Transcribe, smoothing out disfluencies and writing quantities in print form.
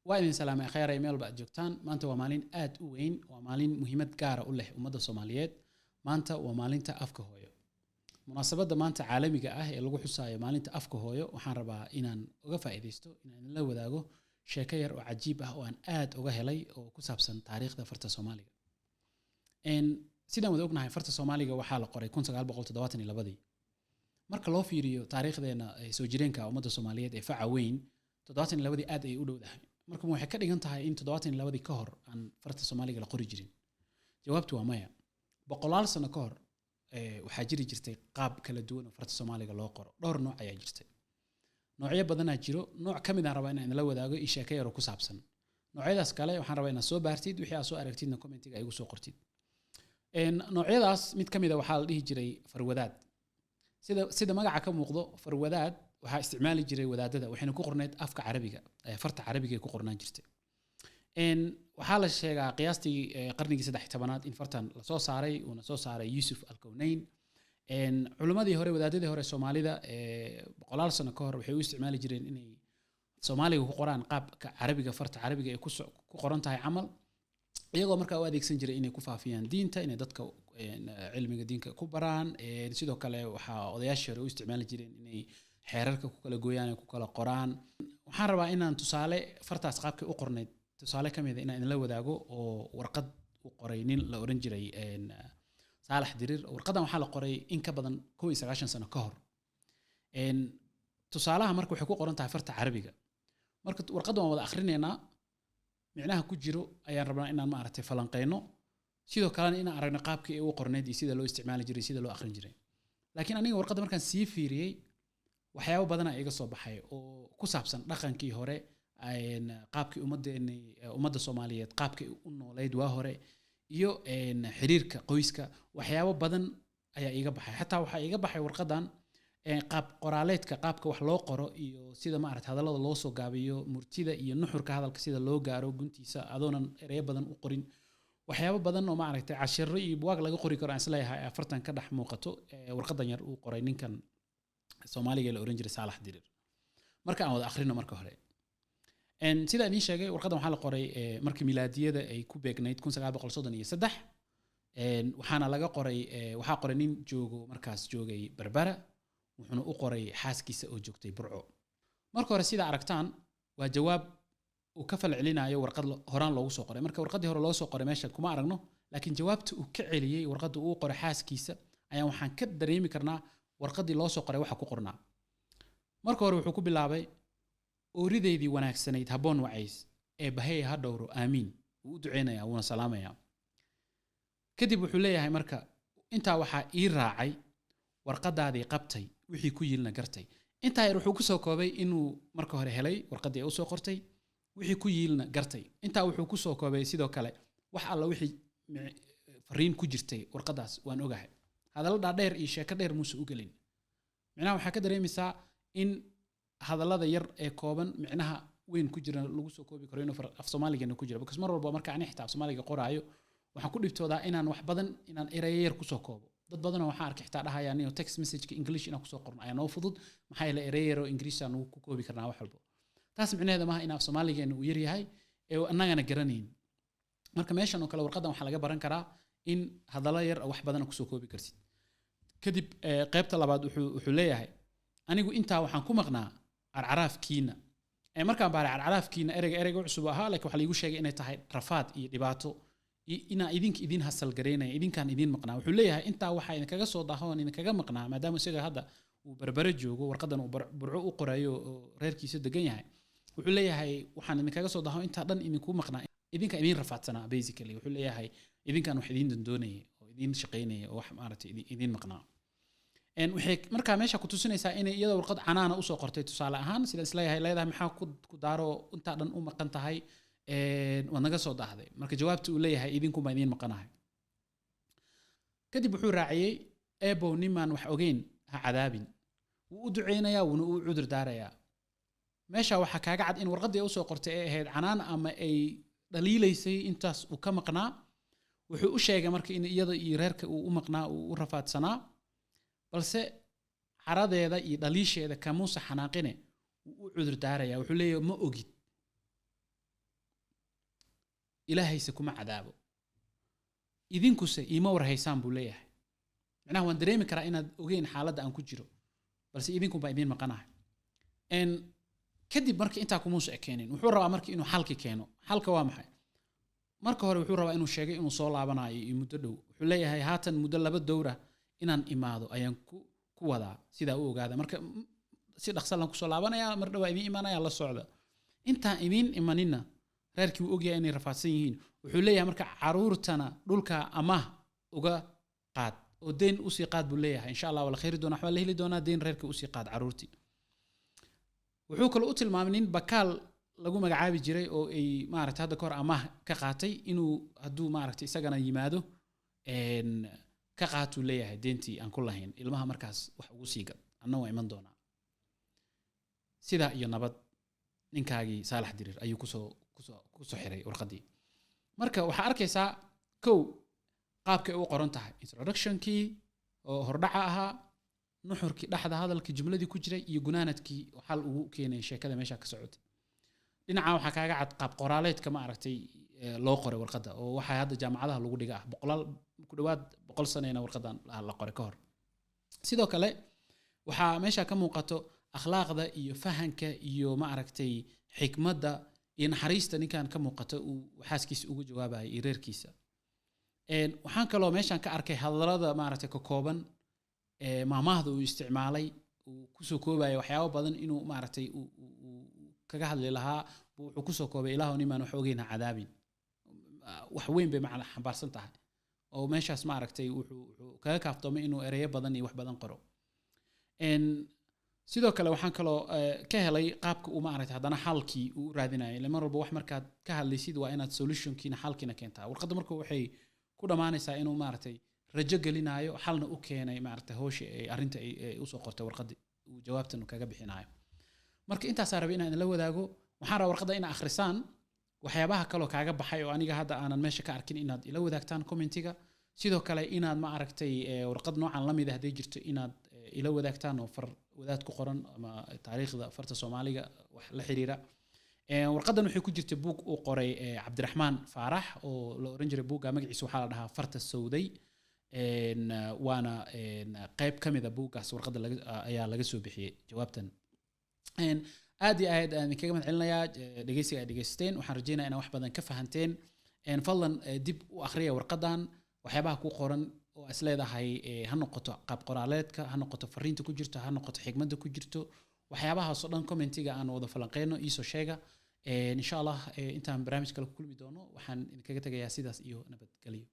وإذن سلام خير إيميل بعد جوكتان ما أنت ومالين آد وين ومالين مهمة جارة وله ومدى الصوماليات ما أنت ومالين تأفك هويو مناسبة ما أنت عالمي جاه اللي جو حسايا مالين تأفك هويو وحنربا إنان وقفا إديستو إنان لو ذاقو شكاير وعجيبة وأن آد وجهلي وكسبسن تاريخ ذا فرت الصومالي إن سيدا مدوقنا هاي فرت الصومالي وحالة قري كون سقال بقول تدواتني لبدي marka loo fiiriyo taariikhdeena ay soo jireenka ummadda Soomaaliyeed ee faca weyn 72 aad ay u dhowdahay marka waxay ka dhigan tahay in 72 ka hor aan farta Soomaaliga la qori jirin jawaabtu waa maya boqolaal sano ka hor waxaa jiri jirtay qaab kala duwan oo farta Soomaaliga loo qoro dhowr nooc ayaa jirtay noocyo badan ayaa jiro nooc kamid ah rabaa inaan la wadaago sheeko yar oo ku saabsan noocyadaas kale waxaan rabaa inaan soo baartid wixii aad soo aragtidna commentiga ay igu soo qortid noocyadaas mid kamid ah waxaa la dhihi jiray farwadaad sida magaca ka muuqdo farwadaad waxa isticmaali jiray wadaadada waxayna ku qorneed afka carabiga farta carabiga ay ku qornaan jirtay waxa la sheegaa qiyaastii qarnigii 13aad in fartan la soo saaray una soo saaray Yusuf al-Kawnayn culimadii hore wadaadadii hore Soomaalida boqolaal sano ka hor waxay u isticmaali jireen inay Soomaaliga ku qoraan qaabka carabiga farta carabiga ay ku qoran tahay amal iyagoo markaa u adeegsan jiray inay ku faafiyaan diinta inay dadka cilmiga diinka ku baraan sidoo kale waxa odayaasha hore u isticmaali jireen inay xeerarka ku kala gooyaan ku kala qoraan waxaan rabaa inaan tusaale fartaas qaabka u qorneed tusaale kamid ah inaan la wadaago oo warqad u qoray nin la oran jiray Saalax Dirir warqadan waxa la qoray in ka badan 19 sano ka hor tusaalaha marka waxay ku qoran tahay farta carabiga marka warqadan waan wada akhrineynaa micnaha ku jiro ayaan rabnaa inaan ma aragtay falanqeyno sidoo kale inaan aragno qaabkii ay u qorneed iyo sida loo isticmaali jiray sida loo akhrin jiray laakiin aniga warqadda markaan sii fiiriyay waxyaabo badan ayaa iga soo baxay oo ku saabsan dhaqankii hore qaabkii ummadda Soomaaliyeed qaabkii u nooleed waa hore iyo xiriirka qoyska waxyaabo badan ayaa iga baxay xataa waxa iga baxay warqadan qaab qoraaleedka qaabka wax loo qoro iyo sida ma aragtay hadallada loo soo gaabiyo murtida iyo nuxurka hadalka sida loo gaaro guntiisa adoonan ereyo badan u qorin waxyaabo badan oo ma aragtay cashiro iyo buug laga qori karo aan isleeyahay afartan ka dhex muuqato warqadan yar uu qoray ninkan Soomaaliga la oran jiray Saalax Dirir marka aan wada akhrino marka hore sida aan sheegay warqadan waxa la qoray markii milaadiyada ay ku beegnayd 1933 waxaana laga qoray waxa qoray nin joogo markaas joogay Berbera wuxuuna u qoray xaaskiisa oo joogtay Burco marka hore sida aragtaan waa jawaab uu ka falcelinayo warqad horaan loogu soo qoray marka warqadii hore loo soo qoray meesha kuma aragno laakiin jawaabta uu ka celiyay warqadda uu qoray xaaskiisa ayaa waxaan ka dareemi karnaa warqadii loo soo qoray waxa ku qornaa marka hore wuxuu ku bilaabay oorideedii wanaagsanayd haboon wacays ee bahay ha dhowro aamiin uu u duceynaya wuuna salaamaya kadib wuxuu leeyahay marka intaa waxa ii raacay warqadaadii qabtay wixii ku yilna gartay intaa yar wuxuu ku soo koobay inuu marka hore helay warqadii uu soo qortay wixii ku yilna gartay intaa wuxuu ku soo koobay sidoo kale wax alla wixii fariin ku jirtay warqadaas waan ogahay hadallada dheer iyo sheeko dheer muuse u galin macnaha waxa ka dareemaysaa in hadallada yar ee kooban macnaha weyn ku jira lagu soo koobi karo inuu af Soomaaliga ku jira because mar walba marka aan xitaa af Soomaaliga qoraayo waxaan ku dhibtoodaa inaan wax badan inaan ereyo yar ku soo koobo dad badan waxa arkay xitaa dhahayaan inuu text message English inaan ku soo qorno ayaan oo fudud maxay la ereyo yar oo English aan ku koobi karnaa wax walba taas micnaheedu ma aha in af Soomaaliga uu yar yahay ee annagana garanayn marka meeshan oo kale warqadan waxa laga baran karaa in hadallo yar wax badan ku soo koobi kartid kadib qaybta labaad wuxuu leeyahay anigu intaa waxaan ku maqnaa arcaraafkiina markaan baaray arcaraafkiina ereyga cusub ahaa laakiin waxa la igu sheegay inay tahay rafaad iyo dhibaato ina idin hasal gareynay idinkaan idin maqnaa wuxuu leeyahay intaa waxa idin kaga soo daahoon idin kaga maqnaa maadaama isaga hadda uu Berbera joogo warqadan uu Burco u qorayo reerkiisa degan yahay wuxuu leeyahay waxaan idin kaga soo daaho inta dhan idin ku maqnaa idinka idin rafaadsana basically wuxuu leeyahay idinkaan wax idin dandoonay oo idin shaqeynay oo wax maaragtay idin maqnaa waxay marka meesha ku tusinaysaa in iyada warqad canaana u soo qortay tusaale ahaan sida isleeyahay leedahay maxaa ku daaro inta dhan u maqan tahay waa naga soo daahday marka jawaabtu uu leeyahay idinku ma idin maqanahay kadib wuxuu raaciyay eebo niman wax ogeyn ha cadaabin wuu u duceynayaa wuuna u cudur daarayaa meesha waxa kaaga cad in warqadii uu soo qortay ay ahayd canaan ama ay dhaliilaysay intaas uu ka maqnaa wuxuu u sheegay marka in iyada iyo reerka uu u maqnaa uu u rafaadsanaa balse xaradeeda iyo dhaliisheeda kamuusa xanaaqine uu u cudur daaraya wuxuu leeyahay ma ogid إلهي سكما عذابه إذن كسي إيما ورهيسان بوليه معناه وان دريمي كرا إنا أغين حالة أن كجيرو بس إذنكم بأيبين مقناع إن كدب مركي إنتا كموس أكينين وحور ربا مركي إنو حالكي كينو حالك وامحي marka hore wuxuu rabaa inuu sheegay inuu soo laabanayo muddo dhow wuxuu leeyahay haatan muddo laba dowra inaan imaado ayaan ku wadaa sida uu ogaada marka si dhaqsan ku soo laabanaya mar dhaw idin imaanaya la socda inta idin imanina reerkii uu ogyahay inay rafaadsan yihiin wuxuu leeyahay marka caruurtana dhulka ama uga qaad oo deen u sii qaad buu leeyahay insha Allah wala khayr doona waxa la heli doona deen reerka u sii qaad caruurtii wuxuu kale u tilmaamay in bakaal lagu magacaabi jiray oo ay maaragtay hadda kor amaah ka qaatay inuu haduu maaragtay isagana yimaado ka qaatu leeyahay deentii aan ku lahayn ilmaha markaas wax ugu sii gad anna waa iman doona sida iyo nabad ninkaagii Saalax Diriir ayuu ku soo xiray warqadii marka waxa arkaysaa kow qaabkay u qoran tahay introduction-kii oo hordhaca ahaa nuxurkii dhaxda hadalkii jumladii ku jiray iyo gunaanadkii xal ugu keenay sheekada meesha ka socotay dhinaca waxa kaaga cad qaab qoraaleedka ma aragtay loo qoray warqada oo waxa hadda jaamacadaha lagu dhigaa boqolaal ku dhawaad 100 sano warqadan la qoray ka hor sidoo kale waxa meesha ka muuqato akhlaaqda iyo fahanka iyo ma aragtay xikmadda iyo naxariista ninkan ka muuqato uu xaaskiisa ugu jawaabayay reerkiisa waxaan kaloo meeshan ka arkay hadalada ma aragtay ka kooban maamaahda uu isticmaalay uu ku soo koobay waxyaabo badan inuu ma aragtay kaga hadli lahaa wuxuu ku soo koobay ilaahu nimaan wax ogeena cadaabin wax weyn bay macna xambaarsan tahay oo meeshaas ma aragtay wuxuu kaga kaaftoomay inuu ereyo badan iyo wax badan qoro sidoo kale waxaan kaloo ka helay qaabka uu ma aragtay hadana xalkii uu raadinayay mar walba wax markaad ka hadlaysid waa inaad solution-kiina xalkiina keentaa warqadda markuu waxay ku dhamaanaysaa inuu ma aragtay rajo gelinayo xalna u keenay ma aragtay hooshi ay arinta ay u soo qortay warqadii uu jawaabtan kaga bixinayo marka intaas aan rabay inaan la wadaago waxaan rabaa warqadda inaad akhrisaan waxyaabaha kale oo kaaga baxay oo aniga hadda aanan meesha ka arkin inaad ila wadaagtaan commentiga sidoo kale inaad ma aragtay warqad noocan la mid ah haday jirto inaad ila wadaagtaan oo far wadaad ku qoran ama taariikhda farta Soomaaliga wax la xiriira warqadan waxay ku jirtay book uu qoray Cabdiraxmaan Faarax oo la oran jiray bookga magaciisa waxa la dhahaa Farta Sawday waana qayb kamid ah bookgaas warqada ayaa laga soo bixiyay jawaabtan aad iyo aad aan kaga mahadcelinayaa dhageysiga ay dhageysteen waxaan rajeynayaa inaad wax badan ka fahanteen fadlan dib u akhriya warqadan waxyaabaha ku qoran oo is leedahay ha noqoto qaab qoraaleedka ha noqoto fariinta ku jirto ha noqoto xigmadda ku jirto waxyaabahaas oo dhan commentiga aan wada falanqeyno iisoo sheega insha Allah intaan barnaamij kale ku kulmi doono waxaan idinkaga tagayaa sidaas iyo nabadgelyo